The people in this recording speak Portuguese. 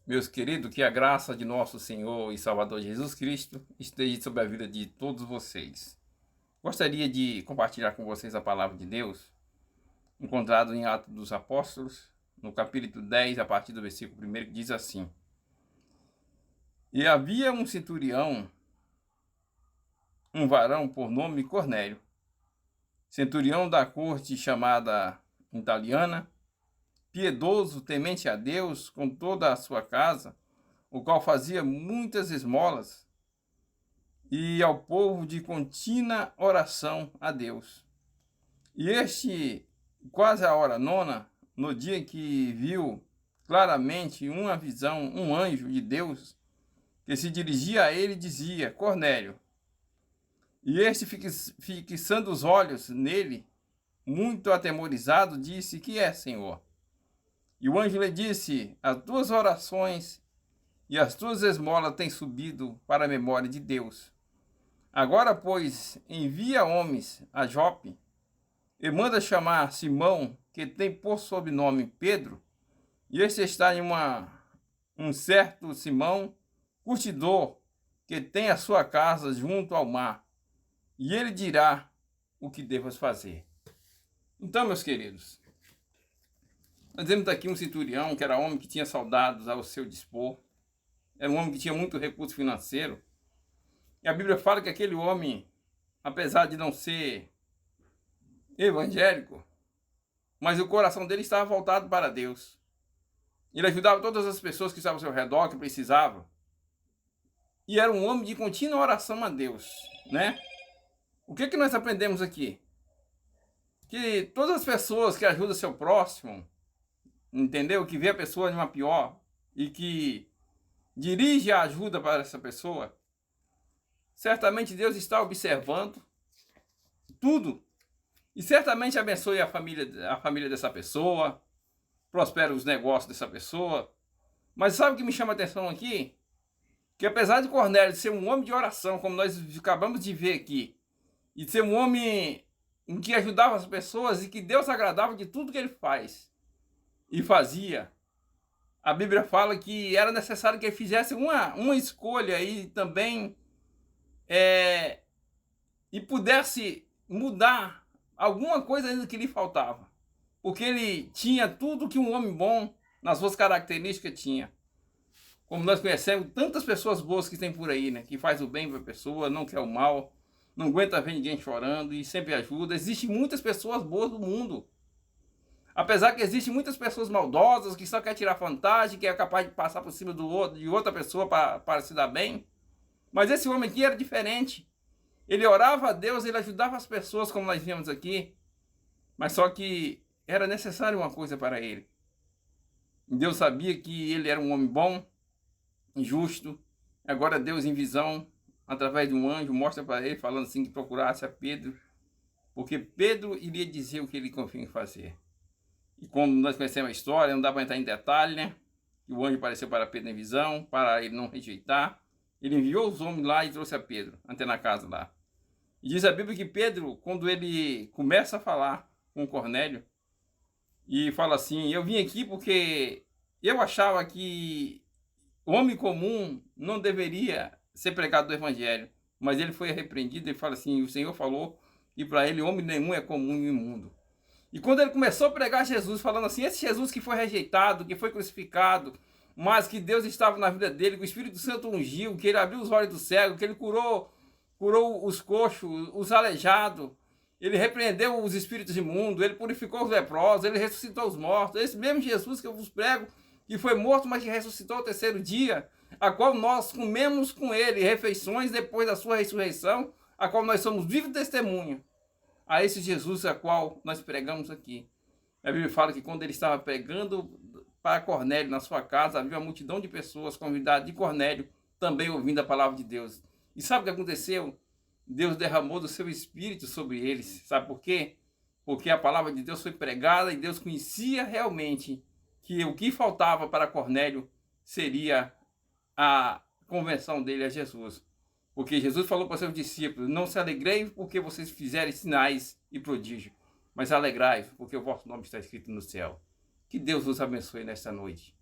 Meus queridos, que a graça de nosso Senhor e Salvador Jesus Cristo esteja sobre a vida de todos vocês. Gostaria de compartilhar com vocês a palavra de Deus, encontrado em Atos dos Apóstolos, no capítulo 10, a partir do versículo 1, que diz assim: E havia um centurião, um varão por nome Cornélio, centurião da corte chamada italiana, piedoso, temente a Deus com toda a sua casa, o qual fazia muitas esmolas, e ao povo de contínua oração a Deus. E este, quase a hora nona, no dia que viu claramente uma visão, um anjo de Deus, que se dirigia a ele e dizia: Cornélio. E este, fixando os olhos nele, muito atemorizado, disse: Que é, Senhor? E o anjo lhe disse: As tuas orações e as tuas esmolas têm subido para a memória de Deus. Agora, pois, envia homens a Jope e manda chamar Simão, que tem por sobrenome Pedro, e este está em um certo Simão, curtidor, que tem a sua casa junto ao mar, e ele dirá o que devas fazer. Então, meus queridos, nós temos aqui um centurião, que era homem que tinha soldados ao seu dispor, era um homem que tinha muito recurso financeiro, e a Bíblia fala que aquele homem, apesar de não ser evangélico, mas o coração dele estava voltado para Deus. Ele ajudava todas as pessoas que estavam ao seu redor, que precisavam. E era um homem de contínua oração a Deus, né? O que nós aprendemos aqui? Que todas as pessoas que ajudam seu próximo, entendeu? Que vê a pessoa de uma pior e que dirige a ajuda para essa pessoa, certamente Deus está observando tudo. E certamente abençoe a família dessa pessoa, prospera os negócios dessa pessoa. Mas sabe o que me chama a atenção aqui? Que apesar de Cornélio ser um homem de oração, como nós acabamos de ver aqui, e ser um homem em que ajudava as pessoas e que Deus agradava de tudo que ele faz e fazia, a Bíblia fala que era necessário que ele fizesse uma escolha e também e pudesse mudar alguma coisa ainda que lhe faltava. Porque ele tinha tudo que um homem bom, nas suas características, tinha. Como nós conhecemos tantas pessoas boas que tem por aí, né? Que faz o bem para a pessoa, não quer o mal, não aguenta ver ninguém chorando e sempre ajuda. Existem muitas pessoas boas no mundo. Apesar que existem muitas pessoas maldosas que só quer tirar vantagem, que é capaz de passar por cima de outra pessoa para se dar bem. Mas esse homem aqui era diferente. Ele orava a Deus, ele ajudava as pessoas, como nós vimos aqui. Mas só que era necessário uma coisa para ele. Deus sabia que ele era um homem bom, justo. Agora Deus, em visão, através de um anjo, mostra para ele, falando assim, que procurasse a Pedro, porque Pedro iria dizer o que ele confia em fazer. E como nós conhecemos a história, não dá para entrar em detalhe, né? Que o anjo apareceu para Pedro em visão, para ele não rejeitar. Ele enviou os homens lá e trouxe a Pedro, até na casa lá. E diz a Bíblia que Pedro, quando ele começa a falar com Cornélio, e fala assim: eu vim aqui porque eu achava que o homem comum não deveria ser pregado do evangelho, mas ele foi repreendido. Ele fala assim: o Senhor falou que para ele homem nenhum é comum e imundo. E quando ele começou a pregar Jesus, falando assim: esse Jesus que foi rejeitado, que foi crucificado, mas que Deus estava na vida dele, que o Espírito Santo ungiu, que ele abriu os olhos do cego, que ele curou os coxos, os aleijados, ele repreendeu os espíritos imundos, ele purificou os leprosos, ele ressuscitou os mortos. Esse mesmo Jesus que eu vos prego, que foi morto, mas que ressuscitou ao terceiro dia, a qual nós comemos com ele refeições depois da sua ressurreição, a qual nós somos vivos testemunhos. A esse Jesus a qual nós pregamos aqui. A Bíblia fala que quando ele estava pregando para Cornélio na sua casa, havia uma multidão de pessoas convidadas de Cornélio, também ouvindo a palavra de Deus. E sabe o que aconteceu? Deus derramou do seu Espírito sobre eles. Sabe por quê? Porque a palavra de Deus foi pregada e Deus conhecia realmente que o que faltava para Cornélio seria a conversão dele a Jesus. Porque Jesus falou para os seus discípulos: não se alegrei porque vocês fizerem sinais e prodígios, mas alegrai-vos porque o vosso nome está escrito no céu. Que Deus os abençoe nesta noite.